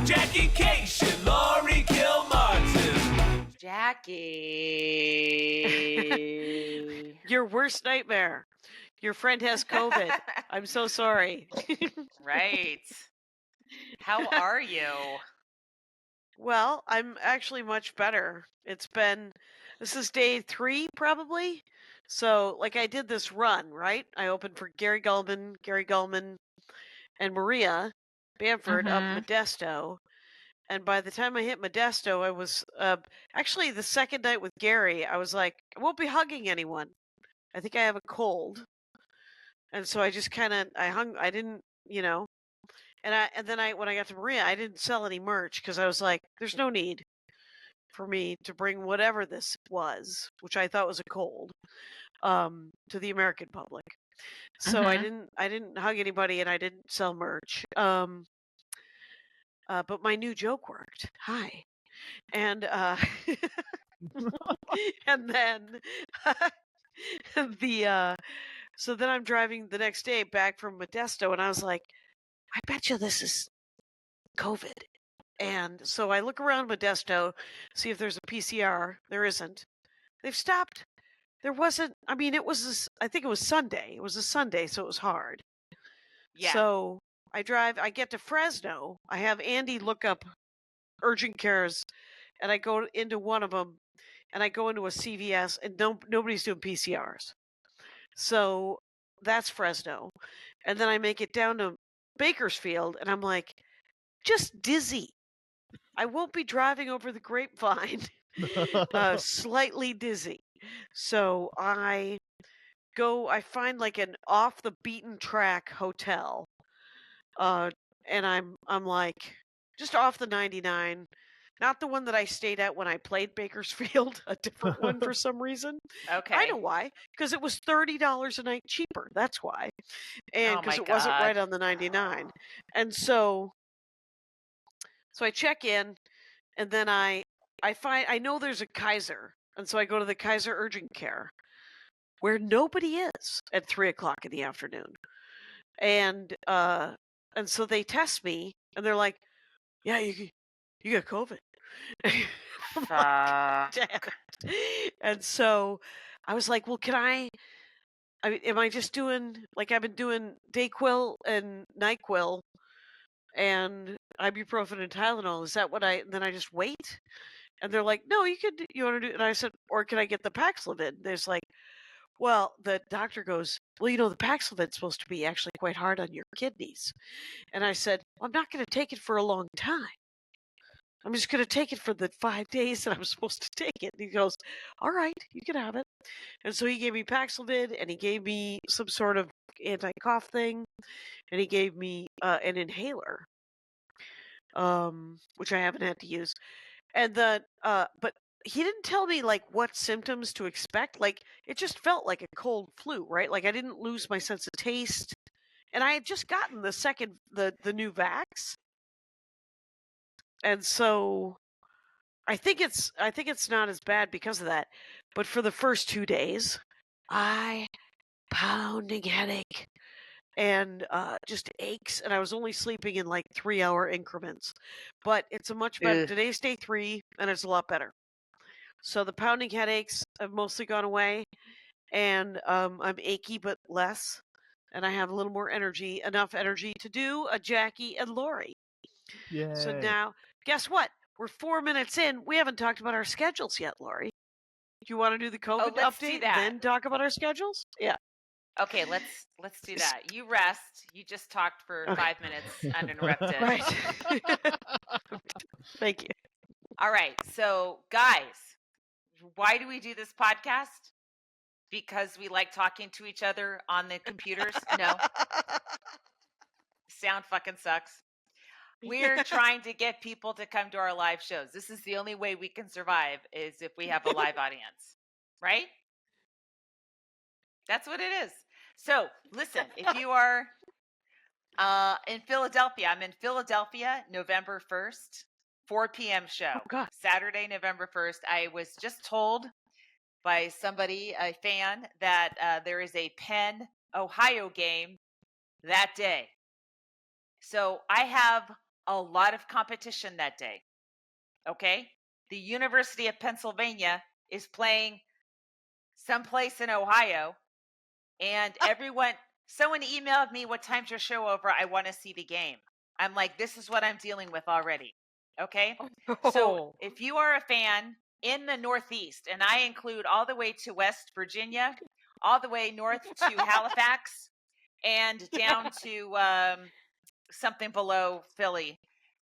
Jackie Kashian, Laurie Kilmartin. Jackie. Your worst nightmare. Your friend has COVID. I'm so sorry. Right. How are you? Well, I'm actually much better. This is day 3 probably. So, like I did this run, right? I opened for Gary Gulman, and Maria Bamford up Mhm. Modesto. And by the time I hit Modesto, I was actually the second night with Gary. I was like, I won't be hugging anyone. I think I have a cold, and so I just kind of I didn't, and then when I got to Maria, I didn't sell any merch because I was like, there's no need for me to bring whatever this was, which I thought was a cold, to the American public. So Mhm. I didn't hug anybody and I didn't sell merch. But my new joke worked. Hi. And and then so then I'm driving the next day back from Modesto and I was like, I bet you this is COVID. And so I look around Modesto, see if there's a PCR. There isn't. They've stopped. There wasn't. I mean, I think it was Sunday. It was a Sunday, so it was hard. Yeah. So I get to Fresno. I have Andy look up urgent cares, and I go into one of them, and I go into a CVS, and nobody's doing PCRs. So that's Fresno. And then I make it down to Bakersfield, and I'm like, just dizzy. I won't be driving over the grapevine, slightly dizzy. So I find like an off the beaten track hotel, and I'm like just off the 99, not the one that I stayed at when I played Bakersfield, a different one for some reason. Okay. I know why, because it was $30 a night cheaper. That's why, and Oh because my it wasn't God. right on the 99, and so I check in, and then I know there's a Kaiser, and so I go to the Kaiser urgent care, where nobody is at 3:00 in the afternoon, and so they test me, and they're like, "Yeah, you got COVID." I'm like, "Damn Fuck. it." And so I was like, "Well, am I just doing like I've been doing Dayquil and NyQuil and ibuprofen and Tylenol? Is that what then I just wait?" And they're like, "No, you want to do," and I said, "Or can I get the Paxlovid?" There's like, well, the doctor goes, "Well, the Paxlovid's supposed to be actually quite hard on your kidneys." And I said, "Well, I'm not going to take it for a long time. I'm just going to take it for the 5 days that I'm supposed to take it." And he goes, "All right, you can have it." And so he gave me Paxlovid, and he gave me some sort of anti-cough thing, and he gave me an inhaler, which I haven't had to use. And but he didn't tell me like what symptoms to expect. Like it just felt like a cold flu, right? Like I didn't lose my sense of taste, and I had just gotten the new vax, and so I think it's not as bad because of that. But for the first 2 days, I pounding headache and just aches, and I was only sleeping in like 3-hour increments. But it's a much better. Ugh. Today's day 3, and it's a lot better. So the pounding headaches have mostly gone away, and I'm achy but less, and I have a little more energy, enough energy to do a Jackie and Laurie. Yay. So now, guess what? We're 4 minutes in. We haven't talked about our schedules yet, Laurie. Do you want to do the COVID let's do update, that. then talk about our schedules? Yeah. Okay, let's do that. You rest. You just talked for Okay. 5 minutes uninterrupted. Right. Thank you. All right. So, guys, why do we do this podcast? Because we like talking to each other on the computers? No. Sound fucking sucks. We're trying to get people to come to our live shows. This is the only way we can survive is if we have a live audience, right? That's what it is. So, listen, if you are in Philadelphia, I'm in Philadelphia, November 1st, 4 p.m. show. Oh, God. Saturday, November 1st. I was just told by somebody, a fan, that there is a Penn, Ohio game that day. So I have a lot of competition that day. Okay? The University of Pennsylvania is playing someplace in Ohio, and someone emailed me, what time's your show over? I want to see the game. I'm like, this is what I'm dealing with already. Okay? So Oh. if you are a fan in the Northeast, and I include all the way to West Virginia, all the way north to Halifax, and down to something below Philly,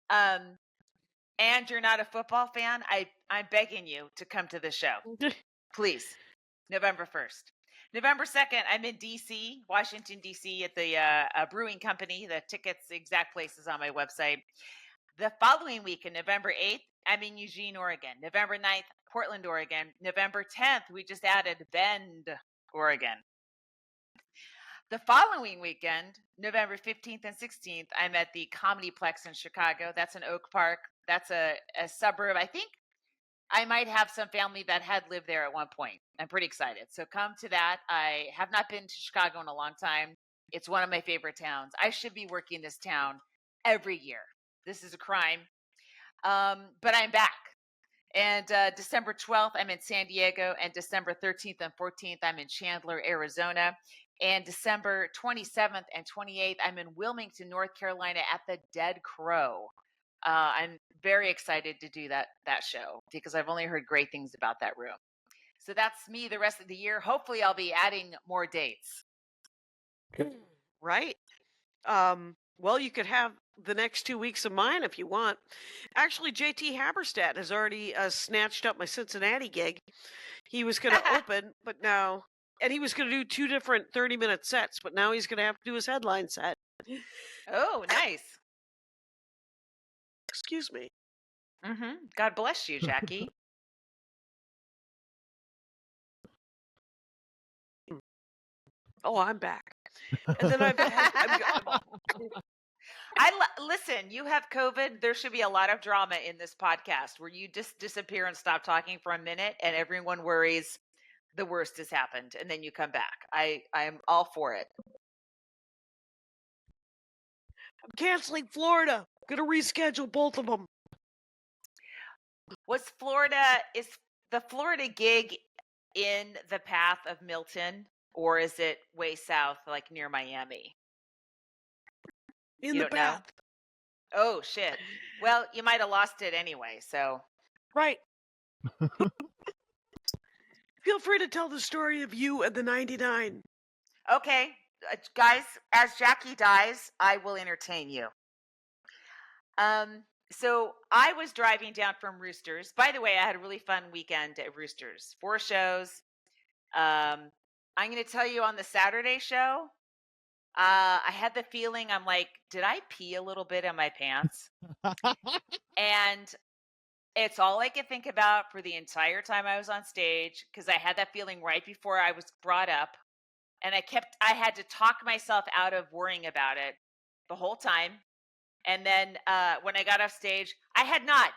and you're not a football fan, I'm begging you to come to the show. Please. November 1st. November 2nd, I'm in D.C., Washington, D.C., at the brewing company. The tickets, the exact place is on my website. The following weekend, November 8th, I'm in Eugene, Oregon. November 9th, Portland, Oregon. November 10th, we just added Bend, Oregon. The following weekend, November 15th and 16th, I'm at the Comedyplex in Chicago. That's in Oak Park. That's a suburb. I think I might have some family that had lived there at one point. I'm pretty excited. So come to that. I have not been to Chicago in a long time. It's one of my favorite towns. I should be working this town every year. This is a crime. But I'm back. And December 12th, I'm in San Diego. And December 13th and 14th, I'm in Chandler, Arizona. And December 27th and 28th, I'm in Wilmington, North Carolina at the Dead Crow. I'm very excited to do that show because I've only heard great things about that room. So that's me the rest of the year. Hopefully I'll be adding more dates. Right. Well, you could have the next 2 weeks of mine if you want. Actually, JT Haberstadt has already snatched up my Cincinnati gig. He was going to open, but now, and he was going to do 2 different 30-minute sets, but now he's going to have to do his headline set. Oh, nice. Excuse me. God bless you, Jackie. Oh, I'm back. And then Listen, you have COVID. There should be a lot of drama in this podcast where you just disappear and stop talking for a minute and everyone worries the worst has happened and then you come back. I'm all for it. I'm canceling Florida. Gonna reschedule both of them. Is the Florida gig in the path of Milton, or is it way south, like near Miami? In You the don't know? path. Oh, shit. Well, you might have lost it anyway, so. Right. Feel free to tell the story of you and the 99. Okay. Guys, as Jackie dies, I will entertain you. So I was driving down from Roosters. By the way, I had a really fun weekend at Roosters. 4 shows. I'm going to tell you on the Saturday show, I had the feeling, I'm like, did I pee a little bit in my pants? And it's all I could think about for the entire time I was on stage because I had that feeling right before I was brought up. And I had to talk myself out of worrying about it the whole time. And then when I got off stage, I had not.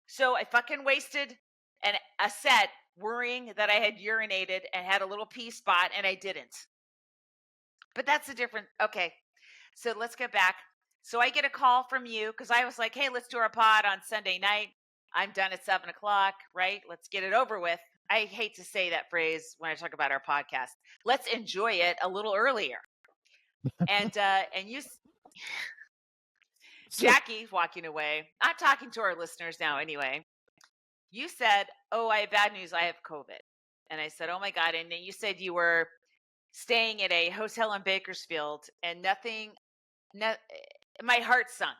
So I fucking wasted a set worrying that I had urinated and had a little pee spot, and I didn't. But that's a different. Okay. So let's get back. So I get a call from you because I was like, hey, let's do our pod on Sunday night. I'm done at 7 o'clock, right? Let's get it over with. I hate to say that phrase when I talk about our podcast. Let's enjoy it a little earlier. And you, Jackie's walking away. I'm talking to our listeners now anyway. You said, oh, I have bad news. I have COVID. And I said, oh my God. And then you said you were staying at a hotel in Bakersfield and my heart sunk.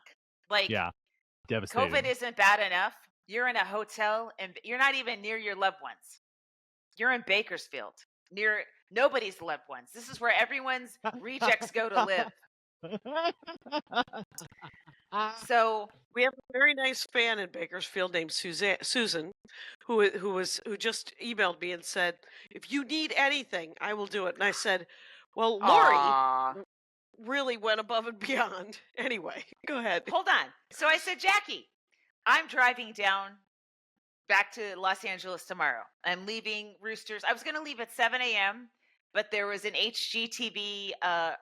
Like, yeah, devastating. COVID isn't bad enough. You're in a hotel and you're not even near your loved ones. You're in Bakersfield, near nobody's loved ones. This is where everyone's rejects go to live. So we have a very nice fan in Bakersfield named Susan, who just emailed me and said, if you need anything, I will do it. And I said, well, Laurie really went above and beyond. Anyway, go ahead. Hold on. So I said, Jackie, I'm driving down back to Los Angeles tomorrow. I'm leaving Roosters. I was going to leave at 7 a.m. but there was an HGTV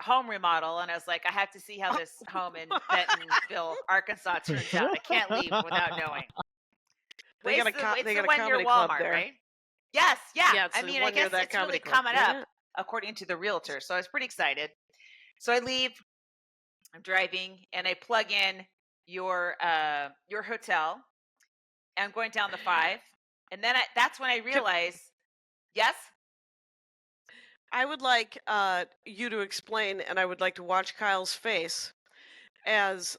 home remodel, and I was like, I have to see how this home in Bentonville, Arkansas turns out. I can't leave without knowing. They got a It's the a one near comedy club Walmart, there. right? Yes, yeah. Yeah, it's I the mean, I one near guess that it's really comedy club. coming up, Yeah. according to the realtor. So I was pretty excited. So I leave. I'm driving, and I plug in your hotel. And I'm going down the 5, and then that's when I realize, yes. I would like you to explain, and I would like to watch Kyle's face as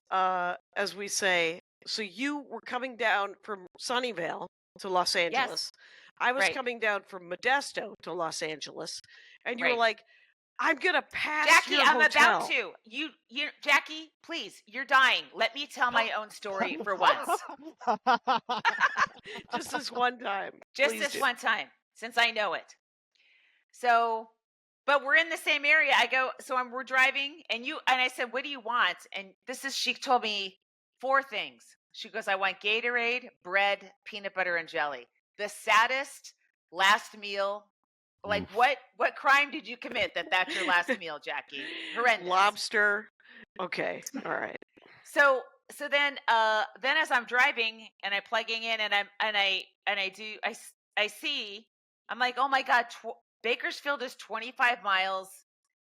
we say. So you were coming down from Sunnyvale to Los Angeles. I was Right. coming down from Modesto to Los Angeles, and you were Right. like, "I'm gonna pass Jackie, your I'm hotel." about to. You, Jackie, please, you're dying. Let me tell my own story for once. Just this one time. Just Please this do. one time, since I know it. So, but we're in the same area. I go, so we're driving, and I said, what do you want? And she told me 4 things. She goes, I want Gatorade, bread, peanut butter, and jelly. The saddest last meal. Like, what crime did you commit that's your last meal, Jackie? Horrendous. Lobster. Okay. All right. So then as I'm driving and I'm plugging in and I see, I'm like, oh my God, Bakersfield is 25 miles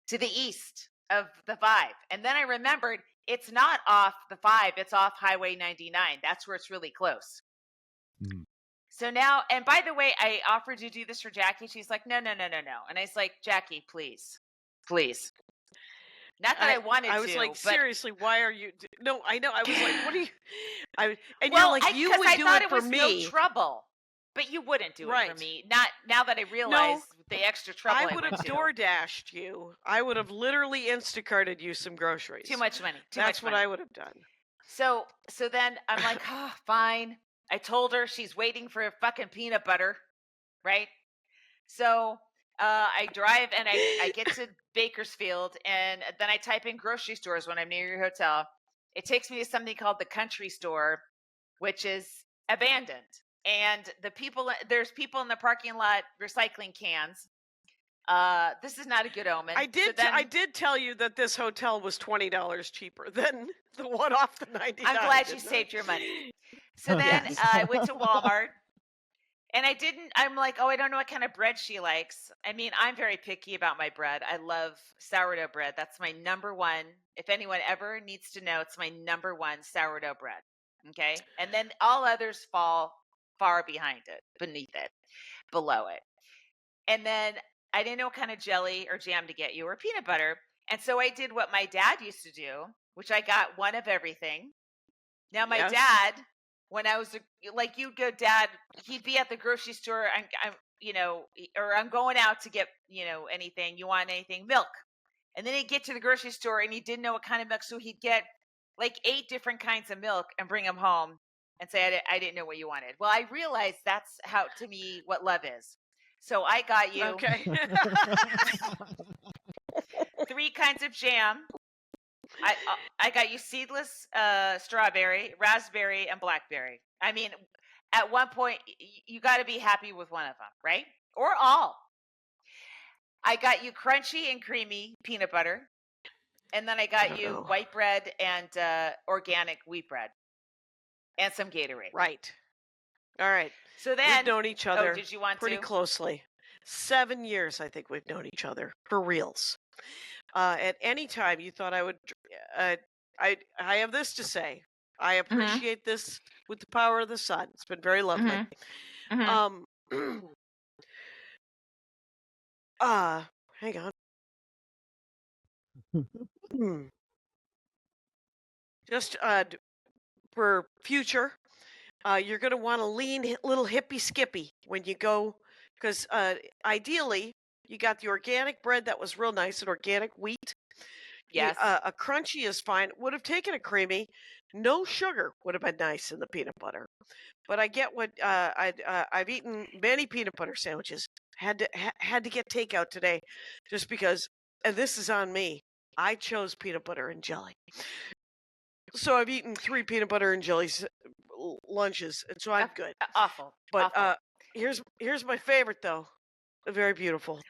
to the east of the 5. And then I remembered it's not off the 5, it's off Highway 99. That's where it's really close. Mhm. So now, and by the way, I offered to do this for Jackie. She's like, no. And I was like, Jackie, please. Not that I wanted to. I was like, but seriously, why are you? No, I know. I was like, what are you? And well, you're like, you would I do thought it it for was me. no trouble, but you wouldn't do it for Right. me. Not now that I realize the extra trouble I would have went to. DoorDashed you. I would have literally Instacarted you some groceries. Too much money. That's what I would have done. So then I'm like, oh, fine. I told her she's waiting for a fucking peanut butter, right? So I drive and I get to Bakersfield, and then I type in grocery stores when I'm near your hotel. It takes me to something called the Country Store, which is abandoned. And there's people in the parking lot recycling cans. This is not a good omen. I did tell you that this hotel was $20 cheaper than the one off the 99. I'm glad you saved your money. So then I went to Walmart, and I'm like, oh, I don't know what kind of bread she likes. I mean, I'm very picky about my bread. I love sourdough bread. That's my number one. If anyone ever needs to know, it's my number one, sourdough bread. Okay. And then all others fall far behind it, below it. And then I didn't know what kind of jelly or jam to get you or peanut butter. And so I did what my dad used to do, which I got one of everything. Now, my dad, when I was like, you'd go, Dad, he'd be at the grocery store. I'm going out to get, anything. You want anything? Milk. And then he'd get to the grocery store and he didn't know what kind of milk. So he'd get like 8 different kinds of milk and bring them home and say, I didn't know what you wanted. Well, I realized that's to me, what love is. So I got you 3 kinds of jam. I got you seedless strawberry, raspberry, and blackberry. I mean, at one point, you got to be happy with one of them, right? Or all. I got you crunchy and creamy peanut butter. And then I got you white bread and organic wheat bread. And some Gatorade. Right. All right. So then, we've known each other did you want pretty closely. 7 years, I think we've known each other for reals. At any time you thought I would, I have this to say. I appreciate this with the power of the sun. It's been very lovely. Hang on. Just for future, you're going to want a lean little hippie skippy when you go, because ideally you got the organic bread that was real nice and organic wheat. Yes. A crunchy is fine. Would have taken a creamy. No sugar would have been nice in the peanut butter. But I get what I've eaten many peanut butter sandwiches. Had to get takeout today, just because. And this is on me. I chose peanut butter and jelly. So I've eaten 3 peanut butter and jelly lunches, and so I'm good. Awful. But awful. here's my favorite though. Very beautiful.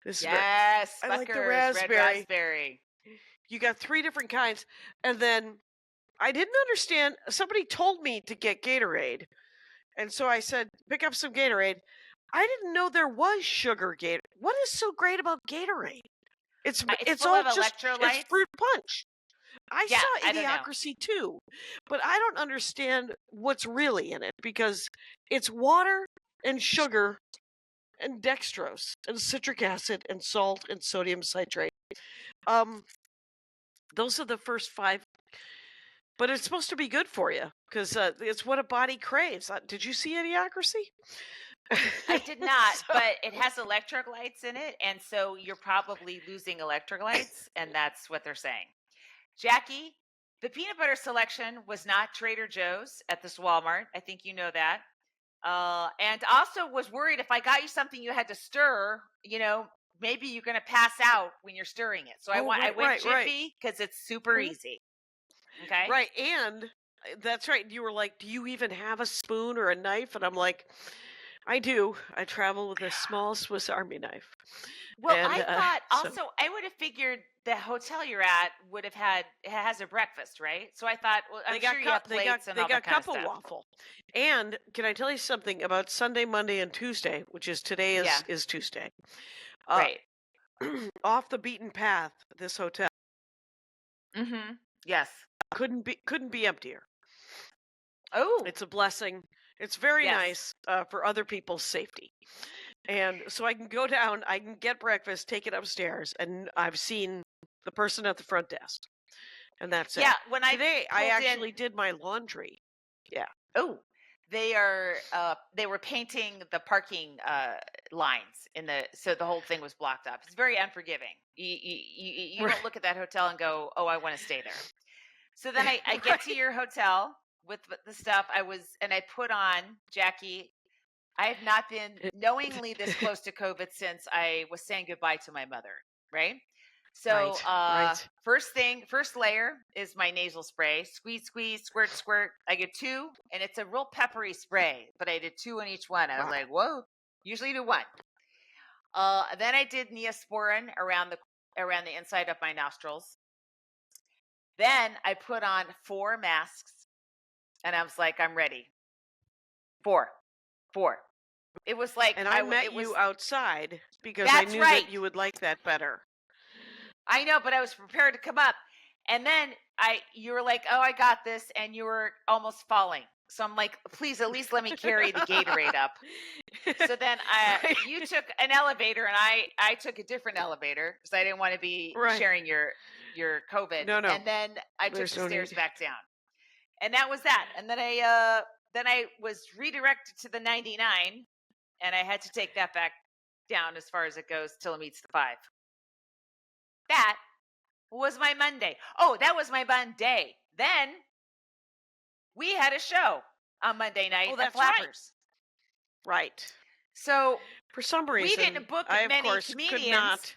This is Yes, I like the Smucker's red raspberry. raspberry. You got 3 different kinds, and then I didn't understand. Somebody told me to get Gatorade, and so I said, "Pick up some Gatorade." I didn't know there was sugar Gatorade. What is so great about Gatorade? It's It's full all of just it's electrolytes. fruit punch. I Yeah, saw I don't know. Idiocracy too, but I don't understand what's really in it because it's water and sugar and dextrose and citric acid and salt and sodium citrate. Those are the first 5, but it's supposed to be good for you because it's what a body craves. Did you see Idiocracy? I did not, So- but it has electrolytes in it, and so you're probably losing electrolytes, and that's what they're saying. Jackie, the peanut butter selection was not Trader Joe's at this Walmart. I think you know that. And also was worried if I got you something you had to stir, maybe you're going to pass out when you're stirring it. So I went right. Jiffy because it's super Mhm. easy. Okay. Right, and that's right. You were like, "Do you even have a spoon or a knife?" And I'm like, "I do. I travel with a small Swiss Army knife." Well, And I thought so also I would have figured the hotel you're at would have had it has a breakfast, right? So I thought, well, I'm sure you have plates and they all got that kind of cup of stuff. waffle. And can I tell you something about Sunday, Monday, and Tuesday, which is today Yeah. is Tuesday. Uh, Right. Off the beaten path, this hotel Mm-hmm. Yes. couldn't be emptier. Oh, It's a blessing. It's very yes. nice for other people's safety. And so I can go down, I can get breakfast, take it upstairs, and I've seen the person at the front desk. And that's Yeah. it. When I Today I pulled in, actually did my laundry. Yeah. oh, they were painting the parking lines so the whole thing was blocked up. It's very unforgiving. You Right. don't look at that hotel and go, oh, I want to stay there. So then I get to Right. your hotel with the stuff and I put on, Jackie, I have not been knowingly this close to COVID since I was saying goodbye to my mother, right? So Right. first layer is my nasal spray. Squeeze, squeeze, squirt, squirt. I get 2, and it's a real peppery spray, but I did 2 on each one. I was Wow. like, whoa, usually do 1. Then I did Neosporin around the inside of my nostrils. Then I put on 4 masks, and I was like, I'm ready. 4. It was like And I met you outside because I That's knew right. that you would like that better. I know, but I was prepared to come up. And then you were like, "Oh, I got this," and you were almost falling. So I'm like, "Please, at least let me carry the Gatorade up." So then Right. you took an elevator, and I took a different elevator because I didn't want to be Right. sharing your COVID. No. And then I took There's the no stairs need. back down, and that was that. And then I was redirected to the 99, and I had to take that back down as far as it goes till it meets the 5. That was my Monday. Oh, that was my Monday. Then we had a show on Monday night Oh, at that's right. Flappers. Right. So For some we reason, didn't book I of many course comedians. could not.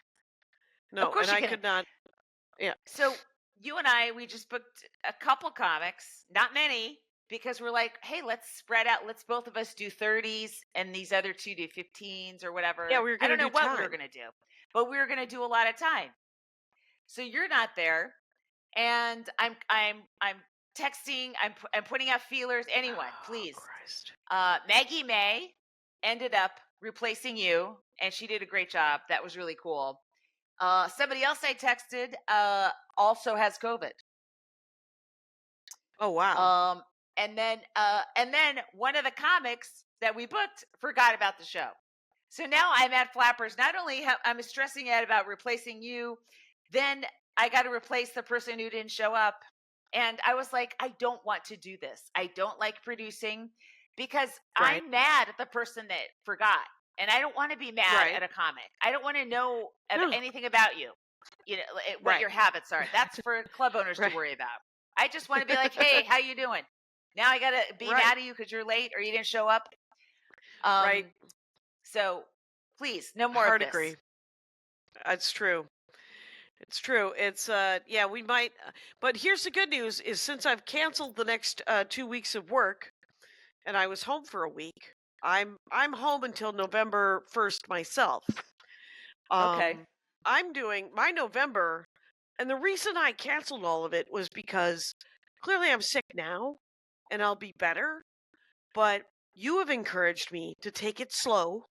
No, course and you I could not. Yeah. So you and we just booked a couple comics, not many, because we're like, hey, let's spread out. Let's both of us do 30s and these other 2 do 15s or whatever. Yeah, we were I gonna don't know do what we were time. going to do, but we were going to do a lot of time. So you're not there, and I'm texting. I'm putting out feelers. Anyone, please. Oh, Christ. Maggie May ended up replacing you, and she did a great job. That was really cool. Somebody else I texted also has COVID. Oh wow. And then one of the comics that we booked forgot about the show. So now I'm at Flappers. Not only I'm stressing out about replacing you, then I got to replace the person who didn't show up. And I was like, I don't want to do this. I don't like producing because Right. I'm mad at the person that forgot. And I don't want to be mad Right. at a comic. I don't want to know No. anything about you. You know what Right. your habits are. That's for club owners Right. to worry about. I just want to be like, hey, how you doing? Now I gotta be Right. mad at you because you're late or you didn't show up. Right. So please, no more Hard of this. agree. It's true. It's true. It's yeah, we might but here's the good news is since I've canceled the next 2 weeks of work and I was home for a week, I'm home until November 1st myself. Okay. I'm doing my November, and the reason I canceled all of it was because clearly I'm sick now, and I'll be better. But you have encouraged me to take it slow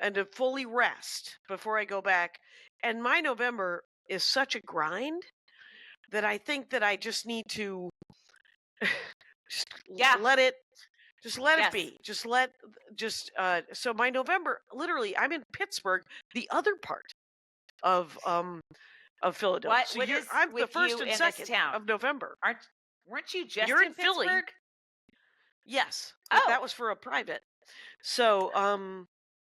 and to fully rest before I go back. And my November is such a grind that I think that I just need to just Yeah. let it Yes. be. So my November, literally, I'm in Pittsburgh, the other part of Philadelphia. So What is I'm the with first you and in this second town? of November. Weren't you just You're in in Philly. Pittsburgh? Yes, but Oh, that was for a private. So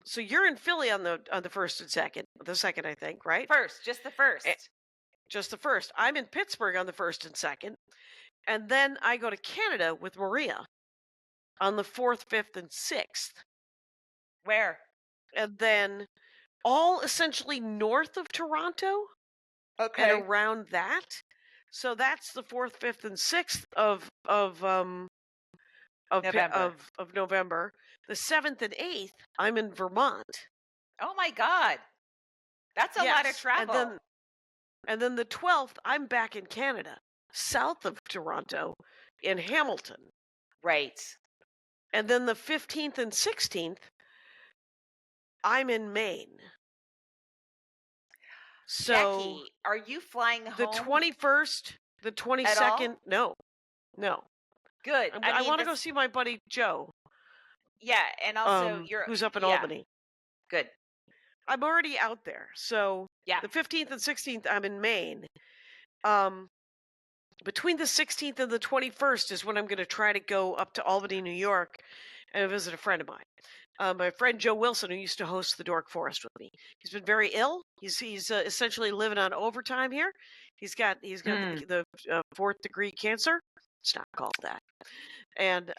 so you're in Philly on the first and second, the second I think, right? just the first. Just the first. I'm in Pittsburgh on the first and second, and then I go to Canada with Maria on the 4th, 5th, and 6th, Where? and then all essentially north of Toronto and Okay. around that. So that's the 4th, 5th, and 6th November. of November. The 7th and 8th, I'm in Vermont. Oh my God. That's a lot of Yes, travel. and then the 12th, I'm back in Canada, south of Toronto, in Hamilton. Right. And then the 15th and 16th, I'm in Maine. So Jackie, are you flying the home 21st, the at 22nd, all? no. Good. I want to go see my buddy Joe, Yeah, and also who's up in yeah, Albany. good. I'm already out there. So Yeah. the 15th and 16th, I'm in Maine. Between the 16th and the 21st is when I'm going to try to go up to Albany, New York, and visit a friend of mine. My friend Joe Wilson, who used to host the Dork Forest with me. He's been very ill. He's essentially living on overtime here. He's got the 4th degree cancer. It's not called that. And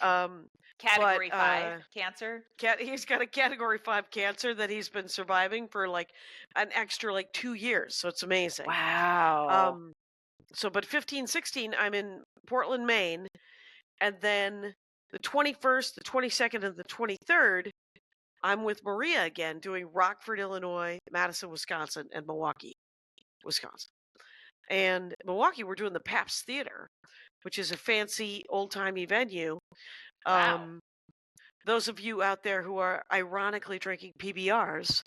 Category 5 cancer. he's got a category 5 cancer that he's been surviving for like an extra like 2 years. So it's amazing. Wow. But 15, 16, I'm in Portland, Maine, and then the 21st, the 22nd, and the 23rd, I'm with Maria again doing Rockford, Illinois, Madison, Wisconsin, and Milwaukee, Wisconsin. And Milwaukee, we're doing the Pabst Theater, which is a fancy old-timey venue. Wow. Those of you out there who are ironically drinking PBRs,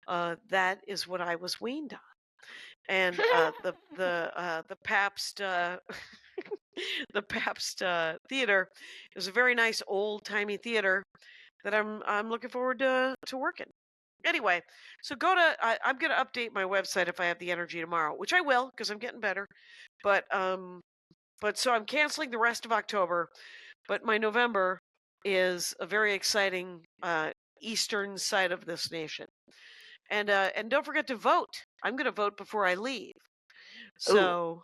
that is what I was weaned on. And the Pabst the Pabst Theater is a very nice old-timey theater that I'm looking forward to working. Anyway, so I'm going to update my website if I have the energy tomorrow, which I will because I'm getting better. But so I'm canceling the rest of October, but my November is a very exciting eastern side of this nation. And don't forget to vote. I'm going to vote before I leave. So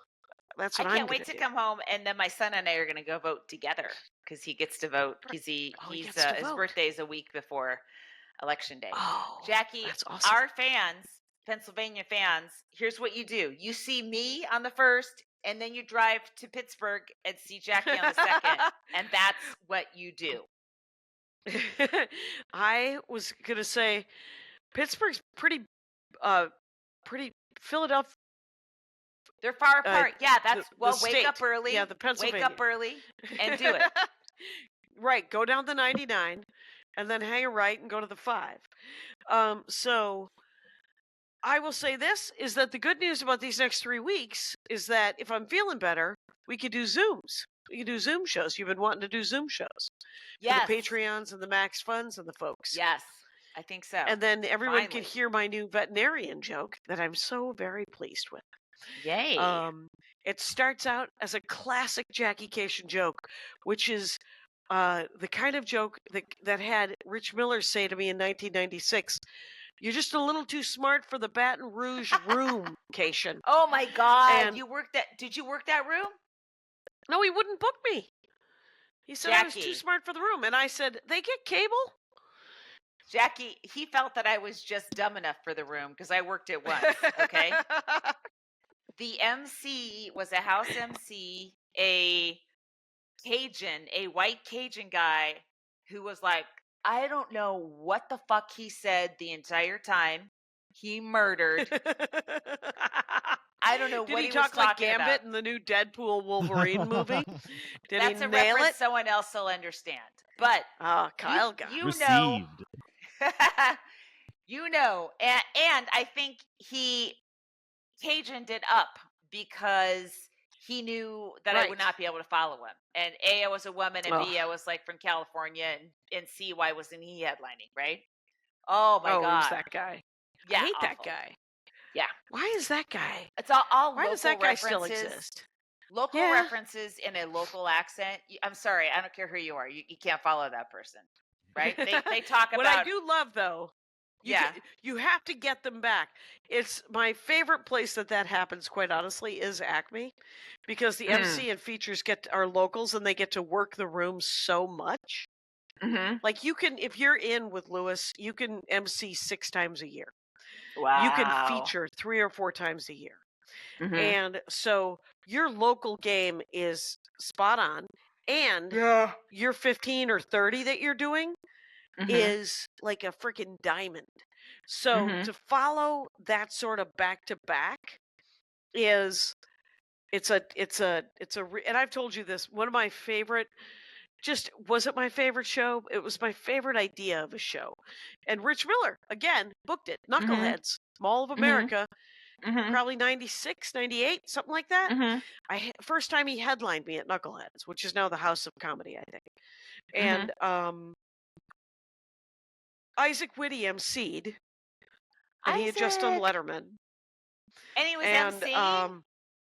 that's what I I'm can't going wait to to do. come home, and then my son and I are going to go vote together because he gets to vote because he gets to his vote. birthday is a week before Election Day. Oh, Jackie, that's awesome. our fans, Pennsylvania fans, here's what you do: you see me on the 1st, and then you drive to Pittsburgh and see Jackie on the 2nd, and that's what you do. I was going to say Pittsburgh's pretty Philadelphia. They're far apart. Yeah, that's the wake state. up early. Yeah, the Pennsylvania. Wake up early and do it. Right, go down the 99 and then hang a right and go to the 5. So I will say this is that the good news about these next 3 weeks is that if I'm feeling better, we could do Zooms. We could do Zoom shows. You've been wanting to do Zoom shows. Yes. For the Patreons and the Max Funds and the folks. Yes, I think so. And then everyone Finally. can hear my new veterinarian joke that I'm so very pleased with. Yay. It starts out as a classic Jackie Kashian joke, which is the kind of joke that had Rich Miller say to me in 1996, "You're just a little too smart for the Baton Rouge room, Kashian." Oh my God. And did you work that room? no, he wouldn't book me. He said I was too Jackie. smart for the room. And I said, "They get cable?" Jackie, he felt that I was just dumb enough for the room because I worked it once, okay? The MC was a house MC, a white Cajun guy who was like, I don't know what the fuck he said the entire time. He murdered. I don't know Did what he he was talk like talking Gambit about. in the new Deadpool Wolverine movie? Did That's he a nail reference it? someone else will understand. But Oh, Kyle got you it. know, Received. and I think he Cajuned it up because he knew that I would Right. not be able to follow him. And A, I was a woman, and B, I Ugh. was like from California, and C, why wasn't he headlining, right? Oh my Oh, it was God. that guy. I Yeah, hate that awful. guy. Yeah. Why is that guy? It's all Why local does that guy still references. exist? Local Yeah. references in a local accent. I'm sorry, I don't care who you are. You can't follow that person, right? They talk What I about do love, though, yeah. you have to get them back. It's my favorite place that happens, quite honestly, is Acme, because the Mm. MC and features are locals and they get to work the room so much. Mhm. Like you can, if you're in with Lewis, you can MC 6 times a year. Wow. You can feature 3 or 4 times a year. Mhm. And so your local game is spot on. And Yeah. your 15 or 30 that you're doing Mhm. is like a freaking diamond. So Mhm. to follow that sort of back to back is and I've told you this, one of my favorite, just wasn't my favorite show. It was my favorite idea of a show. And Rich Miller, again, booked it. Mhm. Knuckleheads, Mall of Mhm. America, Mhm. probably 96, 98, something like that. Mhm. First time he headlined me at Knuckleheads, which is now the House of Comedy, I think. Mhm. And Isaac Whitty emceed, and he had just done Isaac. Letterman. And he was And emceeing?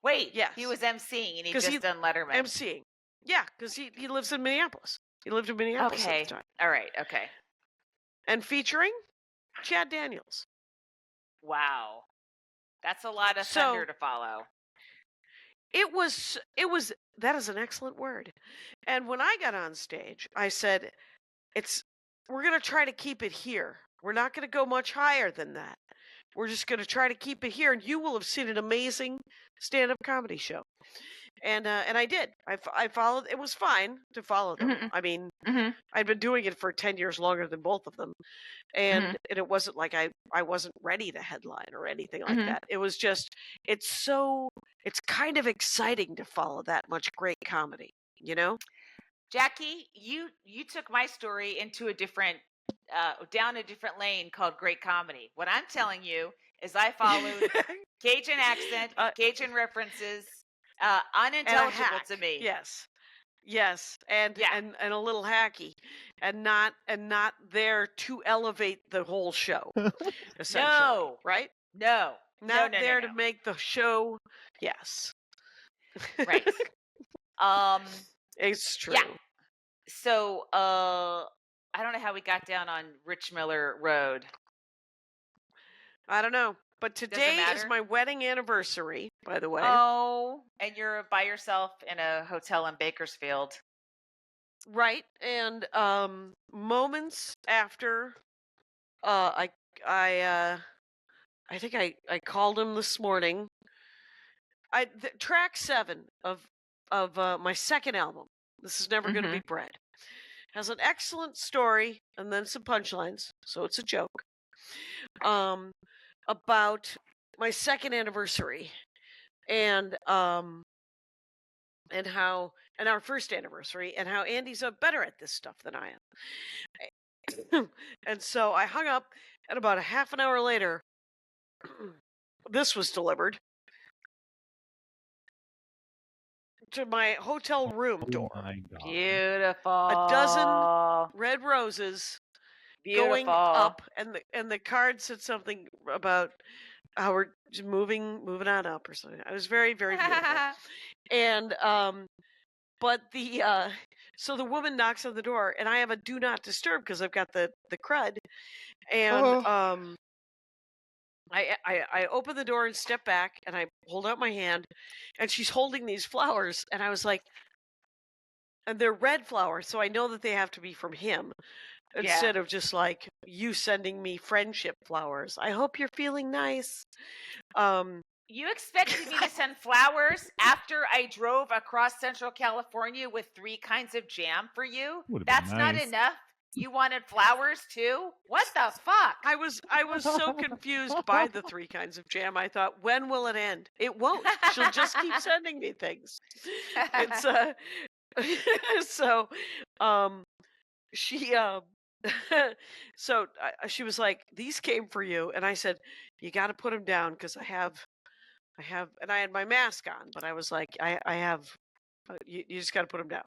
Wait, he yes, was emceeing and he 'cause just he done Letterman. emceeing. Yeah, because he lives in Minneapolis. He lived in Minneapolis at Okay. the time. All right. Okay. And featuring Chad Daniels. Wow. That's a lot of So thunder to follow. it was that is an excellent word. And when I got on stage, I said, we're going to try to keep it here. We're not going to go much higher than that. We're just going to try to keep it here, and you will have seen an amazing stand-up comedy show. And I did. I followed. It was fine to follow them. Mhm. I mean, Mhm. I'd been doing it for 10 years longer than both of them, and Mhm. it wasn't like I wasn't ready to headline or anything like Mhm. that. It was just it's kind of exciting to follow that much great comedy, you know? Jackie, you took my story into a different down a different lane called great comedy. What I'm telling you is I followed Cajun accent, Uh, Cajun references, and a unintelligible hack. to me. Yes, and Yeah. and a little hacky, and not there to elevate the whole show, essentially, No. right? No. Not No. there to make the show. Yes, Right. it's true. Yeah. So I don't know how we got down on Rich Miller Road. I don't know, but Does it today is matter? my wedding anniversary, by the way. Oh, and you're by yourself in a hotel in Bakersfield. Right, and moments after, I I think I called him this morning. Track 7 of my second album, This Is Never Gonna Mhm. Be Bread, has an excellent story and then some punchlines, so it's a joke. About my second anniversary and how and our first anniversary and how Andy's better at this stuff than I am. And so I hung up, and about a half an hour later, this was delivered to my hotel room Oh door. my God. Beautiful. A dozen red roses going Beautiful. up, and the card said something about how we're just moving on up or something. It was very, very beautiful. And but the so the woman knocks on the door, and I have a do not disturb because I've got the crud, and I open the door and step back, and I hold out my hand, and she's holding these flowers, and I was like, and they're red flowers, so I know that they have to be from him instead of just like you sending me friendship flowers. I hope you're feeling nice. You expected me to send flowers after I drove across Central California with 3 kinds of jam for you? Would've been That's not nice. enough. You wanted flowers too? What the fuck? I was so confused by the 3 kinds of jam. I thought, when will it end? It won't. She'll just keep sending me things. It's so she so she was like, these came for you, and I said, you got to put them down because I have, and I had my mask on, but I was like, I have. You just got to put them down.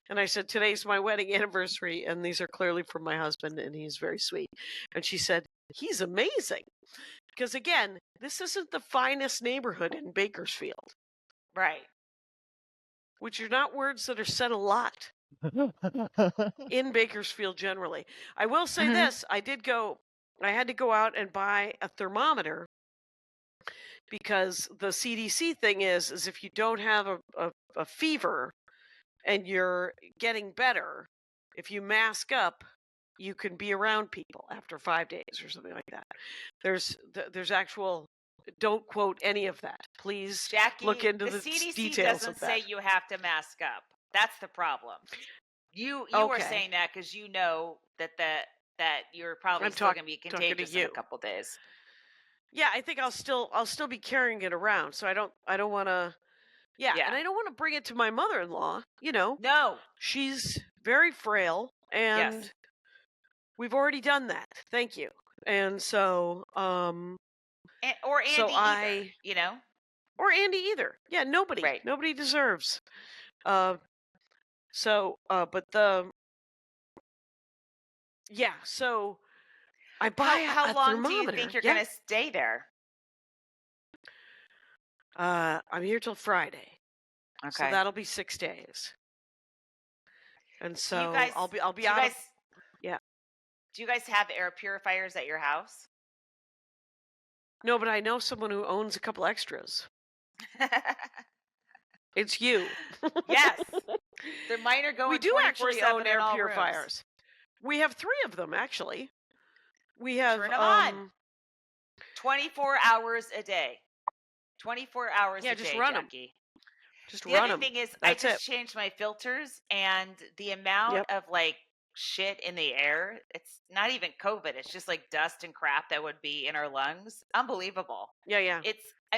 And I said, today's my wedding anniversary, and these are clearly from my husband, and he's very sweet. And she said, he's amazing. Because again, this isn't the finest neighborhood in Bakersfield, Right. which are not words that are said a lot in Bakersfield generally. I will say Mhm. this, I had to go out and buy a thermometer because the CDC thing is if you don't have a fever and you're getting better, if you mask up, you can be around people after 5 days or something like that. There's actual, don't quote any of that. Please Jackie, look into the the CDC details doesn't of that. say you have to mask up. That's the problem. You are Okay. saying that because you know that you're probably I'm still going to be talking to contagious in a you. couple days. Yeah, I think I'll still be carrying it around, so I don't want to. Yeah, Yeah. and I don't want to bring it to my mother-in-law. You know, No. she's very frail, and Yes. we've already done that. Thank you. And so, Or Andy so either, you know? or Andy either. Yeah, nobody. Right. Nobody deserves. But yeah, so I buy How a long do you thermometer. think you're Yeah. going to stay there? I'm here till Friday. So Okay. that'll be 6 days. And Do you so guys I'll be do you out guys of, yeah. do you guys have air purifiers at your house? No, but I know someone who owns a couple extras. It's you. Yes. Mine are going We do actually 24/7 own in air all purifiers. We have 3 of them actually. We have Turn 'em on. 24 hours a day. 24 hours Yeah, a just day, run 'em. Jackie. Just The run other them. thing is I That's just it. changed my filters, and the amount Yep. of like shit in the air, it's not even COVID. It's just like dust and crap that would be in our lungs. Unbelievable. Yeah. I mean,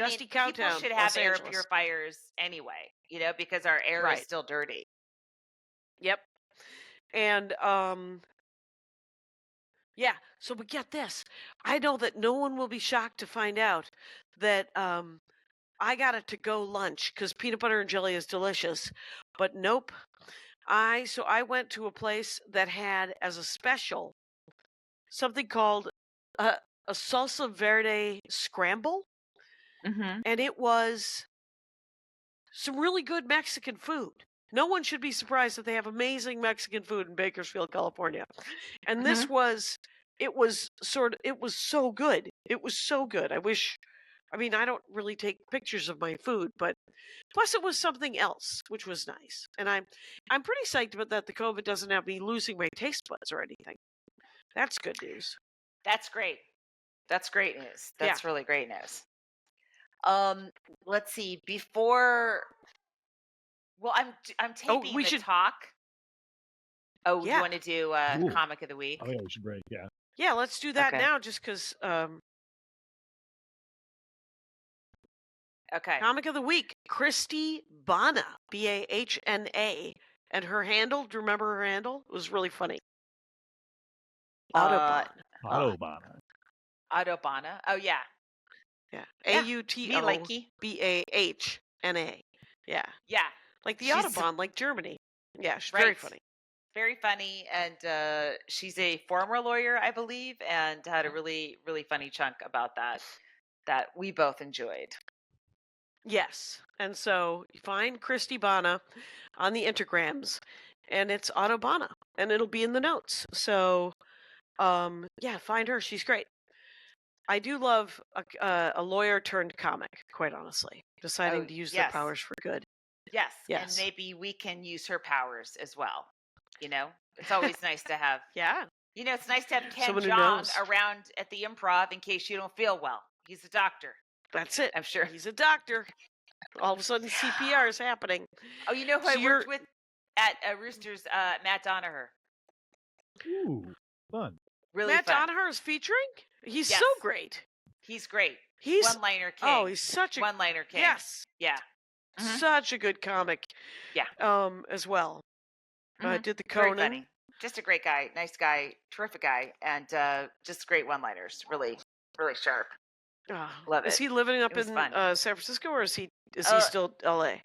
Dusty people Cowtown, should Los have air Angeles. purifiers anyway, you know, because our air is Right. still dirty. Yep. And yeah, so but get this. I know that no one will be shocked to find out that I got a to-go lunch because peanut butter and jelly is delicious. But nope. I went to a place that had as a special something called a salsa verde scramble, Mm-hmm. and it was some really good Mexican food. No one should be surprised that they have amazing Mexican food in Bakersfield, California. And this was, it was so good. It was so good. I mean, I don't really take pictures of my food, but plus it was something else, which was nice. And I'm pretty psyched about that. The COVID doesn't have me losing my taste buds or anything. That's good news. That's great. That's great news. Yeah. That's really great news. Let's see. Well, I'm taping we the should- talk. Oh, Yeah. you want to do Ooh. comic of the week? Oh yeah, we should break. Yeah. Yeah, let's do that Okay. now just because Okay. comic of the week, Christie Bahna, Bahna. And her handle, do you remember her handle? It was really funny. Autobahn. Autobahn. Autobahna. Oh yeah. Yeah. Yeah, me Autobahna. Yeah. Yeah. Like the She's- Autobahn, like Germany. Yeah, she's very Right. funny. Very funny, and she's a former lawyer, I believe, and had a really, really funny chunk about that we both enjoyed. Yes. And so you find Christie Bahna on the Instagrams, and it's Autobahna, and it'll be in the notes. So, yeah, find her. She's great. I do love a lawyer turned comic, quite honestly, deciding to use their yes. powers for good. Yes. Yes. And maybe we can use her powers as well. You know, it's always nice to have. Yeah. You know, it's nice to have Ken Someone who Jeong knows. around at the Improv in case you don't feel well. He's a doctor. That's it. I'm sure. He's a doctor. All of a sudden, CPR is happening. Oh, you know who So I worked with at Roosters? Matt Donaher. Ooh, fun. Really Matt fun. Donaher is featuring? He's Yes. so great. He's great. He's One-liner king. Oh, he's such a one-liner king. Yes. Yeah. Mhm. Such a good comic. Yeah. As well. Mhm. Did the Very Conan. funny. Just a great guy, nice guy, terrific guy, and just great one-liners. Really, really sharp. Love Is it. he living up It was in fun. San Francisco, or is he Uh, still LA?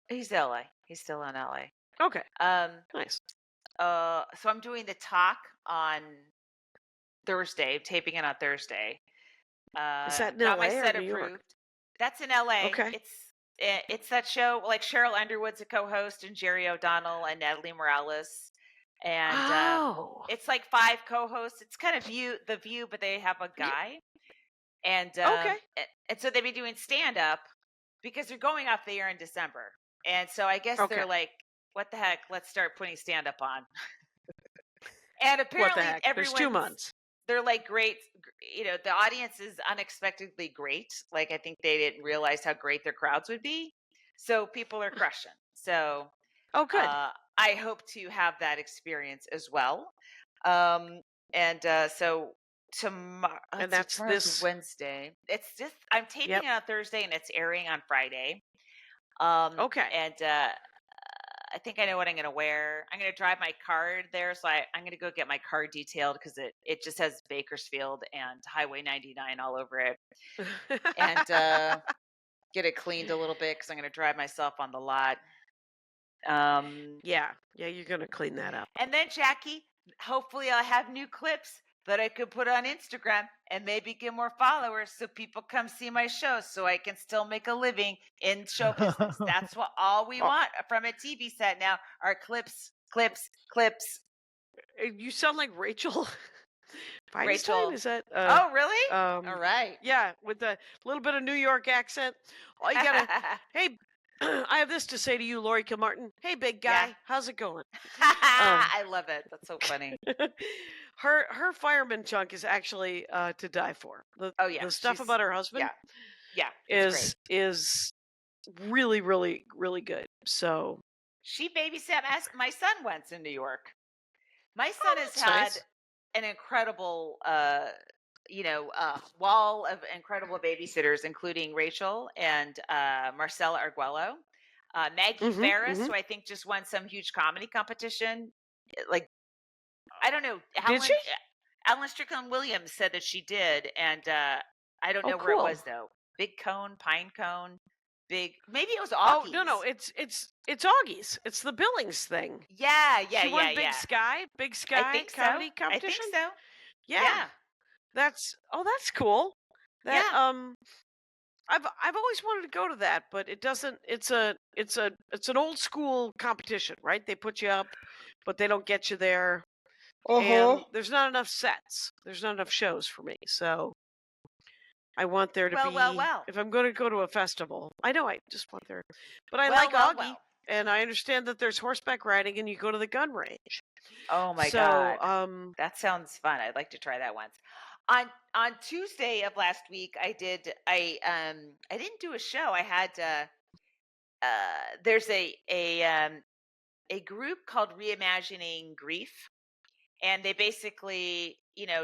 He's LA. He's still in LA. Okay. Nice. So I'm doing the talk on Thursday, taping it on Thursday. Is that in Got my LA or set New York? approved. That's in LA. Okay. It's that show, like Cheryl Underwood's a co-host, and Jerry O'Donnell and Natalie Morales, and it's like 5 co-hosts. It's kind of the View, but they have a guy, and Okay. and so they've been doing stand up because they're going off the air in December, and so I guess Okay. they're like, what the heck? Let's start putting stand up on. And What the apparently, heck? There's 2 months. They're like great. The audience is unexpectedly great. Like, I think they didn't realize how great their crowds would be. So people are crushing. So Oh, good. I hope to have that experience as well. So tomorrow, And that's tomorrow's this Wednesday. It's just, I'm taping Yep. it on Thursday and it's airing on Friday. Okay. And I think I know what I'm going to wear. I'm going to drive my car there. So I'm going to go get my car detailed because it just has Bakersfield and Highway 99 all over it. And get it cleaned a little bit because I'm going to drive myself on the lot. Yeah, you're gonna clean that up. And then, Jackie, hopefully I'll have new clips that I could put on Instagram and maybe get more followers so people come see my show so I can still make a living in show business. That's what all we want from a TV set now are clips. You sound like Rachel. Feinstein? Rachel. Is that? Oh, really? All All right. Yeah, with a little bit of New York accent. All you gotta. Hey, I have this to say to you, Laurie Kilmartin. Hey, big guy, Yeah. how's it going? I love it. That's so funny. Her fireman chunk is actually to die for. The stuff about her husband. Yeah. It's great. is really, really, really good. So she babysat my son once in New York. My son has had nice. an incredible, wall of incredible babysitters, including Rachel and Marcella Arguello, Maggie Ferris, who I think just won some huge comedy competition. Like, I don't know. Did she? Alan Strickland Williams said that she did, and I don't know where it was though. Big Cone, Pine Cone, maybe it was Augie's. Oh no, it's Augie's. It's the Billings thing. Yeah. She won Big Sky I think comedy so. competition. I think so. Yeah. That's cool. That I've always wanted to go to that, but it doesn't. It's an old school competition, right? They put you up, but they don't get you there. And there's not enough sets. There's not enough shows for me. So I want there to be. Well. If I'm going to go to a festival, I know I just want there. But I like Augie, and I understand that there's horseback riding, and you go to the gun range. Oh my God. That sounds fun. I'd like to try that once. On Tuesday of last week, I didn't do a show. I had there's a group called Reimagining Grief, and they basically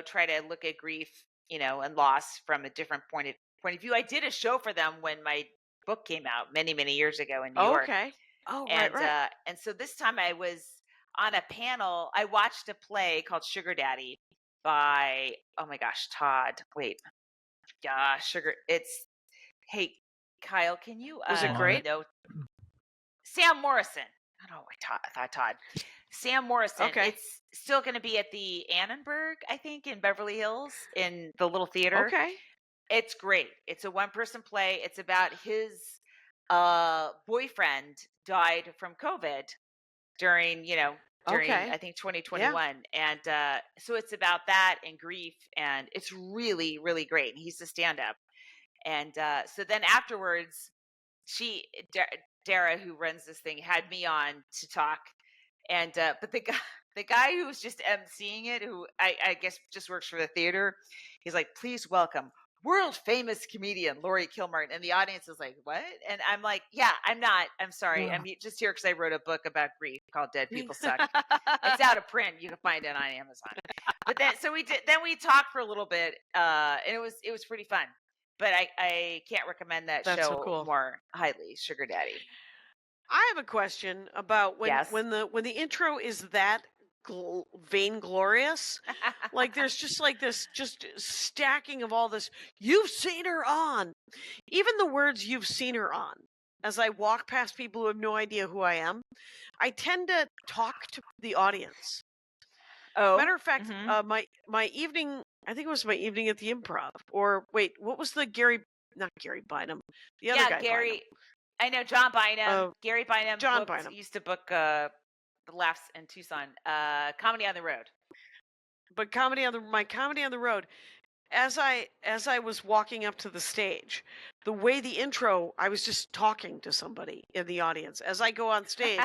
try to look at grief and loss from a different point of view. I did a show for them when my book came out many years ago in New York. Okay. Oh, and, right. And so this time I was on a panel. I watched a play called Sugar Daddy by, oh my gosh, Todd. Wait. Yeah, hey, Kyle, can you? Was it great? No. Sam Morrison. Oh, I thought Todd. Sam Morrison. Okay. It's still going to be at the Annenberg, I think, in Beverly Hills in the little theater. Okay. It's great. It's a one-person play. It's about his boyfriend died from COVID during I think 2021. And so it's about that and grief, and it's really, really great. And he's a stand-up. And so then afterwards, Dara, who runs this thing, had me on to talk. And but the guy who was just emceeing it, who I guess just works for the theater, he's like, please welcome world famous comedian Laurie Kilmartin, and the audience is like, "What?" And I'm like, "Yeah, I'm not. I'm sorry. Ugh. I'm just here because I wrote a book about grief called Dead People Suck. It's out of print. You can find it on Amazon." But then, so we did. Then we talked for a little bit, and it was pretty fun. But I can't recommend that That's so show cool. more highly. Sugar Daddy. I have a question about Yes. when the intro is that vainglorious. Like there's just like this just stacking of all this. You've seen her on. Even the words "you've seen her on." As I walk past people who have no idea who I am, I tend to talk to the audience. Oh, Matter of fact, mhm. my evening, I think it was my evening at the Improv. Or wait, what was the not Gary Bynum, the other Yeah, guy Gary. Bynum. I know John Bynum. Uh, Gary Bynum John Bynum. used to book the Laughs in Tucson. Comedy on the Road. But my comedy on the road, as I was walking up to the stage, the way the intro, I was just talking to somebody in the audience. As I go on stage,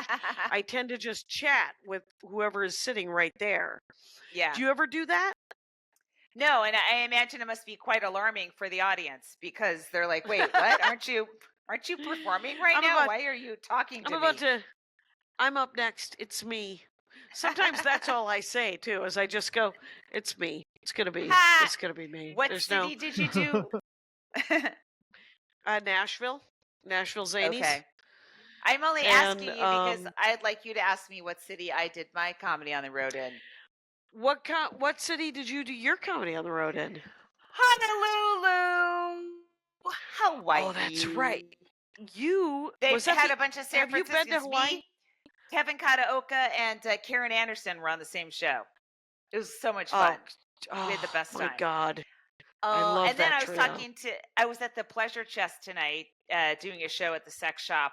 I tend to just chat with whoever is sitting right there. Yeah. Do you ever do that? No, and I imagine it must be quite alarming for the audience because they're like, "Wait, what? Aren't you performing right now? Why are you talking to me?" I'm up next. It's me. Sometimes that's all I say too, is I just go, "It's me. It's gonna be me." What There's city did you do? Nashville Zanies. Okay. I'm only And, asking you because I'd like you to ask me what city I did my comedy on the road in. What city did you do your comedy on the road in? Honolulu, Hawaii. Oh, that's right. They was that had the- a bunch of San have you been to Franciscans. Hawaii? Me, Kevin Kataoka, and Karen Anderson were on the same show. It was so much fun. We had the best my time. God. I love and then that I was trio. I was at the Pleasure Chest tonight, doing a show at the sex shop,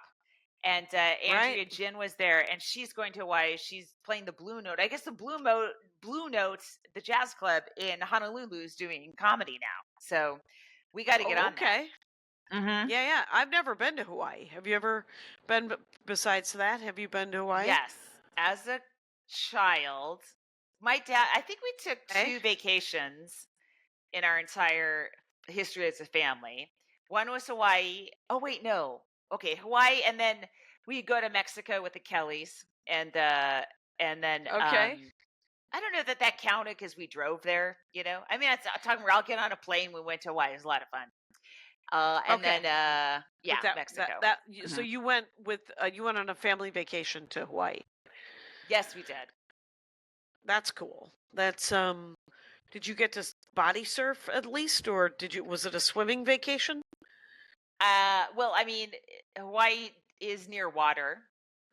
and Andrea Jin was there, and she's going to Hawaii. She's playing the Blue Note. I guess the Blue Note, the jazz club in Honolulu, is doing comedy now. So we got to get on Okay. that. Mm-hmm. Yeah. I've never been to Hawaii. Have you ever been? Besides that, have you been to Hawaii? Yes, as a child, my dad. I think we took Okay. 2 vacations in our entire history as a family. One was Hawaii. Oh wait, no. Okay, Hawaii, and then we go to Mexico with the Kellys, and then Okay. I don't know that counted because we drove there. You know, I mean, I'm talking. I'll get on a plane. We went to Hawaii. It was a lot of fun. And Okay. then Mexico. So you went on a family vacation to Hawaii. Yes, we did. That's cool. That's Did you get to body surf at least, or was it a swimming vacation? Well, I mean, Hawaii is near water.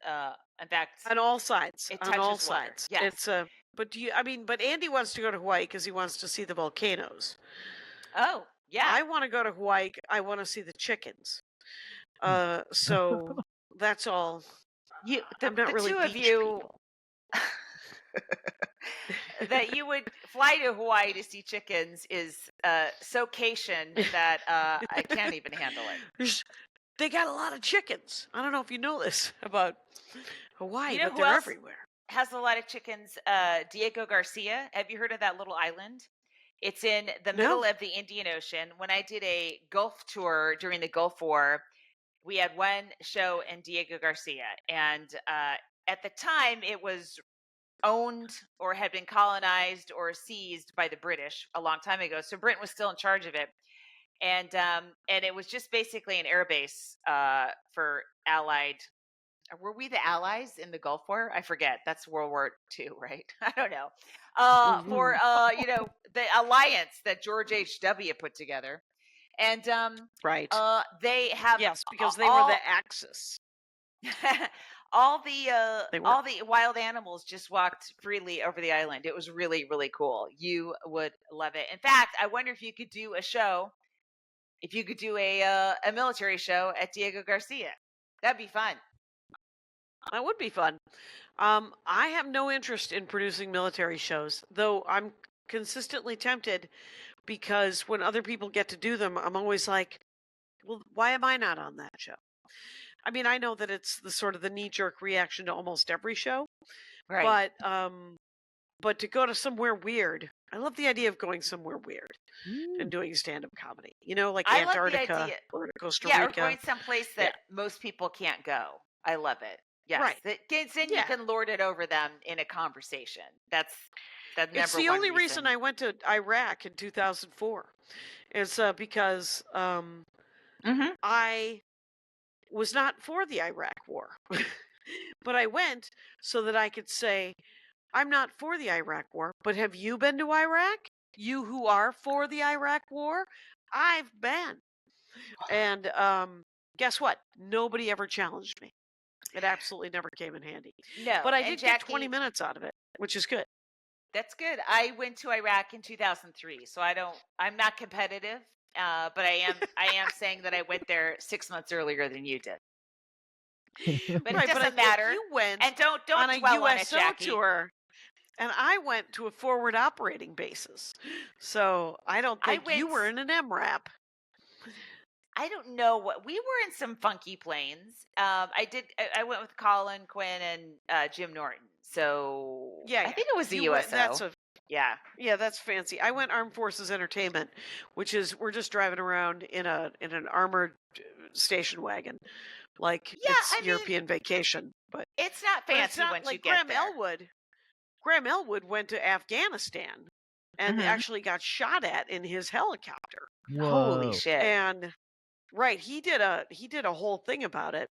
In fact, on all sides. It on all touches water. sides. Yes. It's but Andy wants to go to Hawaii because he wants to see the volcanoes. Oh, yeah. I want to go to Hawaii. I want to see the chickens. So that's all. I'm not really 2 of beach you people. that you would fly to Hawaii to see chickens is so Kashian that I can't even handle it. They got a lot of chickens. I don't know if you know this about Hawaii, You know but who they're else everywhere. has a lot of chickens? Diego Garcia. Have you heard of that little island? It's in the middle of the Indian Ocean. When I did a Gulf tour during the Gulf War, we had one show in Diego Garcia, and at the time it was owned or had been colonized or seized by the British a long time ago. So Britain was still in charge of it, and it was just basically an air base for Allied. Were we the Allies in the Gulf War? I forget. That's World War II, right? I don't know. For the alliance that George H.W. put together, and right. They have because they were the Axis. all the wild animals just walked freely over the island. It was really, really cool. You would love it. In fact, I wonder if you could do a show. If you could do a military show at Diego Garcia, that'd be fun. That would be fun. I have no interest in producing military shows, though I'm consistently tempted because when other people get to do them, I'm always like, well, why am I not on that show? I mean, I know that it's the sort of the knee-jerk reaction to almost every show, right? But but to go to somewhere weird, I love the idea of going somewhere weird and Ooh. doing stand-up comedy. You know, like I love the Antarctica idea. or Costa Yeah, or Rica. going someplace Yeah. that most people can't go. I love it. Yes, Right. then you Yeah. can lord it over them in a conversation. That's the It's number the one only reason I went to Iraq in 2004. It's because Mhm. I was not for the Iraq war. But I went so that I could say, I'm not for the Iraq war, but have you been to Iraq? You who are for the Iraq war? I've been. And guess what? Nobody ever challenged me. It absolutely never came in handy. No, But I and did get 20 Jackie, minutes out of it, which is good. that's good. I went to Iraq in 2003, so I'm not competitive, but I am saying that I went there 6 months earlier than you did. But it Right, but I doesn't think matter. you went And don't on a dwell on it, USO Jackie. tour, and I went to a forward operating basis. So I don't I think you were went. in an MRAP. I don't know what we were in some funky planes. I went with Colin Quinn and Jim Norton. So Yeah, I yeah. think it was the You went, USO. Yeah. yeah, that's fancy. I went Armed Forces Entertainment, which is we're just driving around in an armored station wagon, like Yeah, it's I mean, European vacation. But it's not but it's fancy not once you like get there. Graham Elwood went to Afghanistan and Mhm. actually got shot at in his helicopter. Holy Whoa. shit. And right, he did a whole thing about it.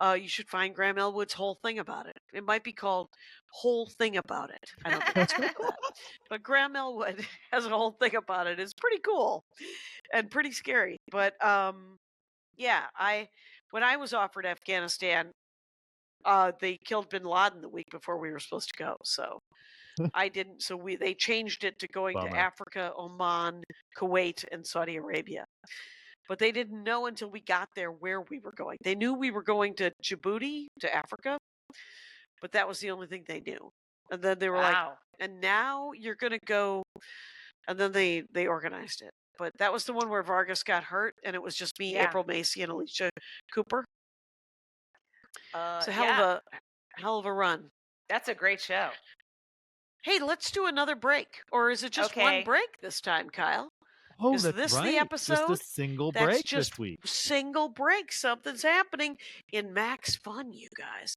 You should find Graham Elwood's whole thing about it. It might be called Whole Thing About It. I don't think it's called that. But Graham Elwood has a whole thing about it. It's pretty cool and pretty scary. But yeah, when I was offered Afghanistan, they killed bin Laden the week before we were supposed to go. So I didn't. So they changed it to going to Bummer. Africa, Oman, Kuwait, and Saudi Arabia. But they didn't know until we got there where we were going. They knew we were going to Djibouti, to Africa, but that was the only thing they knew. And then they were like, Wow. and now you're going to go. And then they organized it. But that was the one where Vargas got hurt, and it was just me, Yeah. April Macy, and Alicia Cooper. It's a Yeah. hell of a run. That's a great show. Hey, let's do another break. Or is it just one Okay. break this time, Kyle? Oh, Is that's this right. the episode? Just a single That's break just this week. single break. Something's happening in Max Fun, you guys.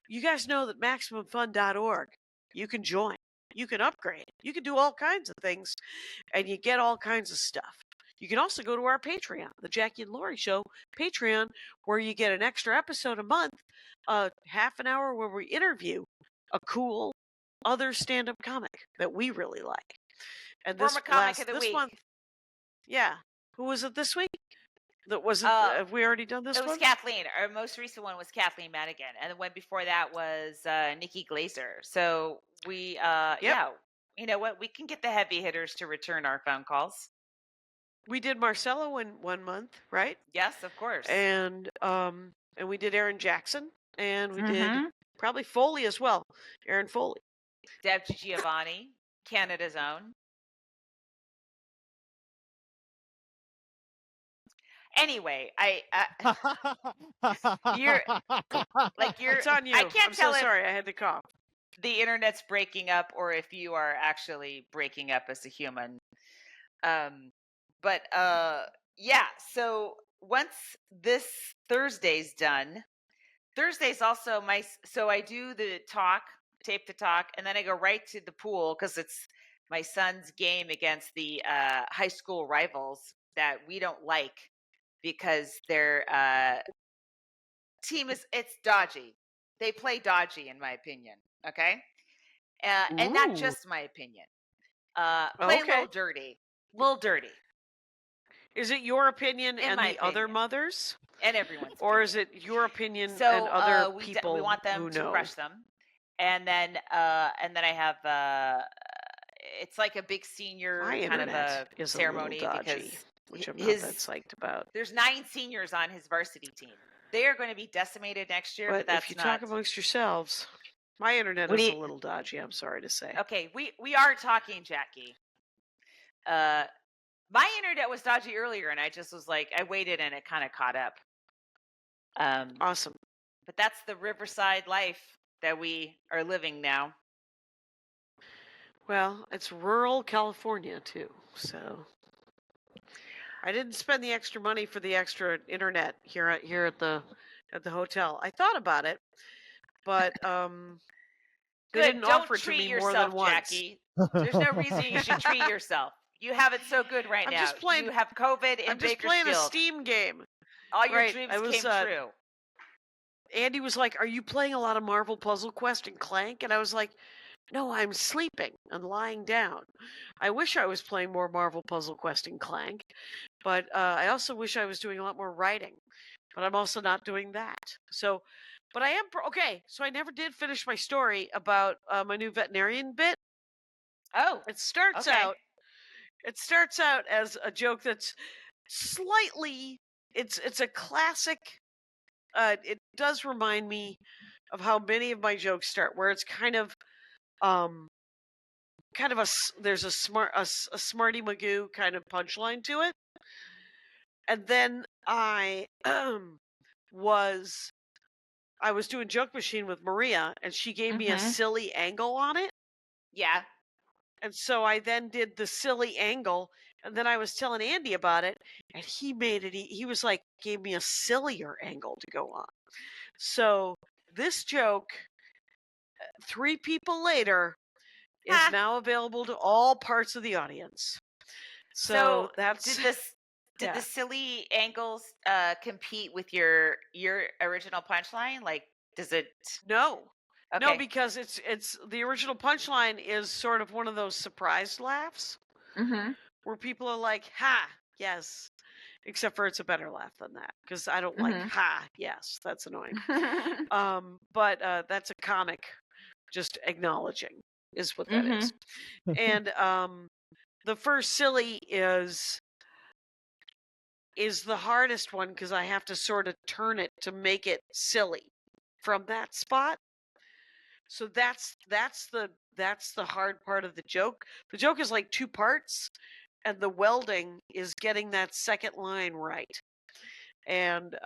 You guys know that MaximumFun.org, you can join, you can upgrade, you can do all kinds of things, and you get all kinds of stuff. You can also go to our Patreon, the Jackie and Laurie Show Patreon, where you get an extra episode a month, half an hour where we interview a cool other stand-up comic that we really like. And Former comic of the week. month, yeah. Who was it this week? That wasn't. Have we already done this It was one? Kathleen. Our most recent one was Kathleen Madigan, and the one before that was Nikki Glazer. So we, yeah, you know what? We can get the heavy hitters to return our phone calls. We did Marcelo in 1 month, right? Yes, of course. And we did Aaron Jackson, and we did Mhm. probably Foley as well. Aaron Foley. Deb Giovanni, Canada's own. Anyway, you're It's on you. I can't I'm tell so if sorry. I had to cough. the internet's breaking up or if you are actually breaking up as a human. But yeah, so once this Thursday's done, Thursday's also so I do the tape the talk, and then I go right to the pool because it's my son's game against the high school rivals that we don't like because their team it's dodgy. They play dodgy, in my opinion. Okay, and not Ooh. just my opinion. Play a Okay. little dirty, little dirty, Is it your opinion In and my the other opinion. mothers, and everyone's. or opinion. is it your opinion So and other we people want them who to know? crush them, and then I have it's like a big senior My kind of internet a is a ceremony little dodgy, because which I'm not that psyched about. there's 9 seniors on his varsity team. They are going to be decimated next year, but that's if you not. talk amongst yourselves, my internet What do is you- a little dodgy. I'm sorry to say. Okay, we are talking, Jackie. My internet was dodgy earlier, and I just was like, I waited, and it kind of caught up. Awesome. But that's the Riverside life that we are living now. Well, it's rural California too, so I didn't spend the extra money for the extra internet here at the hotel. I thought about it, but they Good. didn't Don't offer it to treat me more than yourself, once. Jackie. There's no reason you should treat yourself. You have it so good right I'm now. just playing. You have COVID in I'm just playing a Bakersfield. Steam game. All your Right, dreams I was, came true. Andy was like, "Are you playing a lot of Marvel Puzzle Quest and Clank?" And I was like, "No, I'm sleeping and lying down." I wish I was playing more Marvel Puzzle Quest and Clank, but I also wish I was doing a lot more writing. But I'm also not doing that. So, but I am okay. So I never did finish my story about my new veterinarian bit. Oh, It starts okay. out. It starts out as a joke that's slightly. It's a classic. It does remind me of how many of my jokes start, where it's kind of there's a smarty magoo kind of punchline to it, and then I was doing Joke Machine with Maria, and she gave me a silly angle on it, Yeah. and so I then did the silly angle, and then I was telling Andy about it, and he made it. He was like, gave me a sillier angle to go on. So this joke, 3 people later, is Ah. now available to all parts of the audience. So that's did the silly angles compete with your original punchline? Like, does it? no. Okay. No, because it's the original punchline is sort of one of those surprise laughs where people are like, "Ha, yes," except for it's a better laugh than that because I don't like "Ha, yes." That's annoying. But that's a comic just acknowledging is what that is. And the first silly is the hardest one because I have to sort of turn it to make it silly from that spot. So that's the hard part of the joke. The joke is like 2 parts, and the welding is getting that second line right. And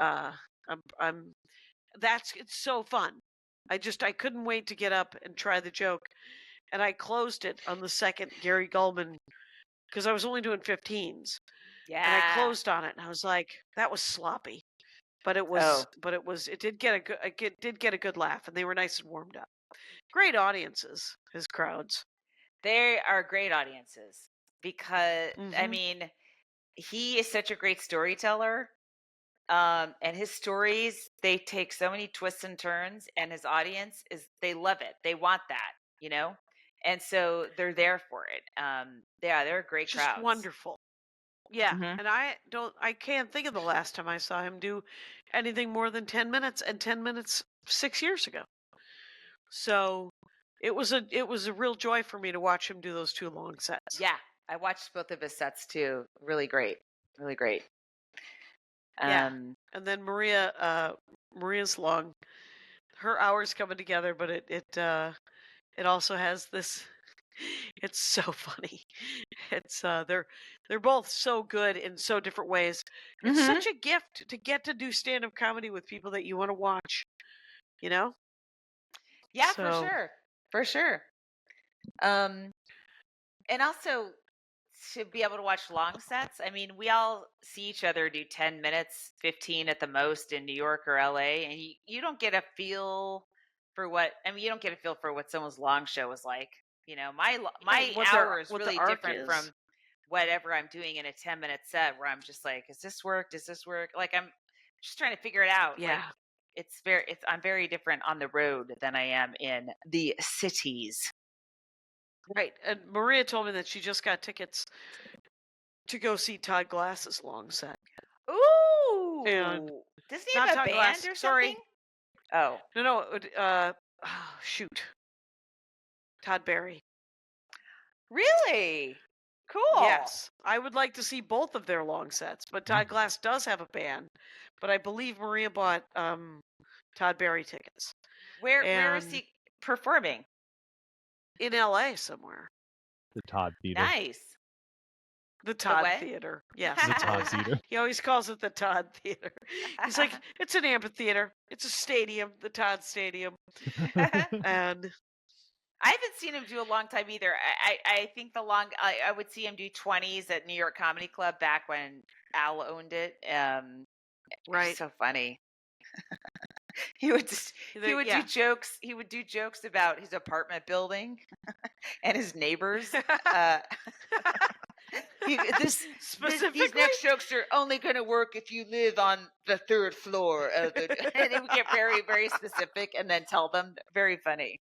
it's so fun. I couldn't wait to get up and try the joke, and I closed it on the second Gary Gulman because I was only doing 15s. Yeah. And I closed on it, and I was like, that was sloppy, but it was, it did get a good laugh, and they were nice and warmed up. Great audiences, his crowds. They are great audiences because I mean, he is such a great storyteller. And his stories, they take so many twists and turns, and his audience they love it. They want that, you know? And so they're there for it. They're a great Just crowds. wonderful. Yeah. And I can't think of the last time I saw him do anything more than 10 minutes, and 10 minutes 6 years ago. So it was a real joy for me to watch him do those 2 long sets. Yeah. I watched both of his sets too. Really great. Really great. Yeah. And then Maria's long, her hours coming together, but it also has this. It's so funny. It's they're both so good in so different ways. It's such a gift to get to do stand-up comedy with people that you want to watch, you know? Yeah, for sure. For sure. And also to be able to watch long sets. I mean, we all see each other do 10 minutes, 15 at the most in New York or LA, and you don't get a feel for what someone's long show is like. You know, my hour is really different from whatever I'm doing in a 10-minute set where I'm just like, is this work? Does this work? Like, I'm just trying to figure it out. Yeah. Like, I'm very different on the road than I am in the cities. Right. And Maria told me that she just got tickets to go see Todd Glass's long set. Ooh. And does he have a band Glass, or sorry. something? Oh. No, shoot. Todd Barry. Really? Cool. Yes. I would like to see both of their long sets, but Todd Glass does have a band. But I believe Maria bought Todd Barry tickets. Where is he performing? In LA somewhere. The Todd Theater. Nice. The Todd Theater. Yes. The Todd Theater. He always calls it the Todd Theater. He's like, it's an amphitheater. It's a stadium, the Todd Stadium. And I haven't seen him do a long time either. I think I would see him do 20s at New York Comedy Club back when Al owned it. Right. So funny. He would do jokes. He would do jokes about his apartment building and his neighbors. These next jokes are only going to work if you live on the third floor of the. And he would get very, very specific and then tell them. Very funny.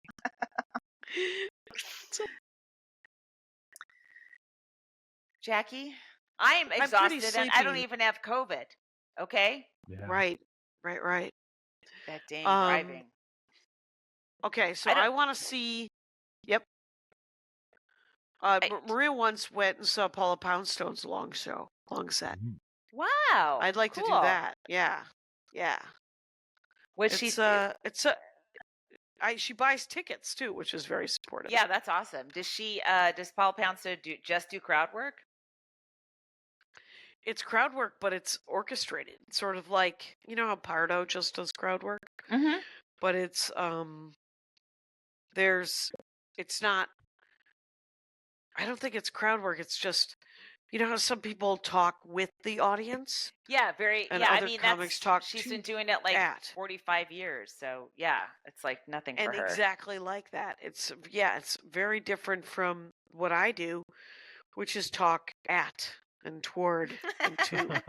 Jackie, I am exhausted and I don't even have COVID. Okay. Yeah. Right. That dang driving. Okay, so I want to see. Yep. Maria once went and saw Paula Poundstone's long set. Mhm. Wow. I'd like to do that. Yeah. She buys tickets too, which is very supportive. Yeah, that's awesome. Does Paula Poundstone just do crowd work? It's crowd work, but it's orchestrated. It's sort of like, you know how Pardo just does crowd work? Mm-hmm. But it's it's not, I don't think it's crowd work. It's just, you know how some people talk with the audience? Yeah, very. And yeah, other comics talk she's to been doing it like 45 years. So yeah, it's like nothing for and her. exactly like that. It's very different from what I do, which is talk at and toward and to.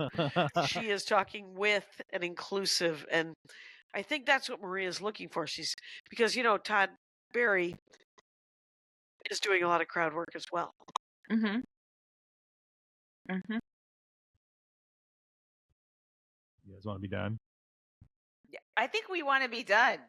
She is talking with and inclusive, and I think that's what Maria's looking for. Because Todd Barry is doing a lot of crowd work as well. Mm-hmm. You guys want to be done? Yeah, I think we want to be done.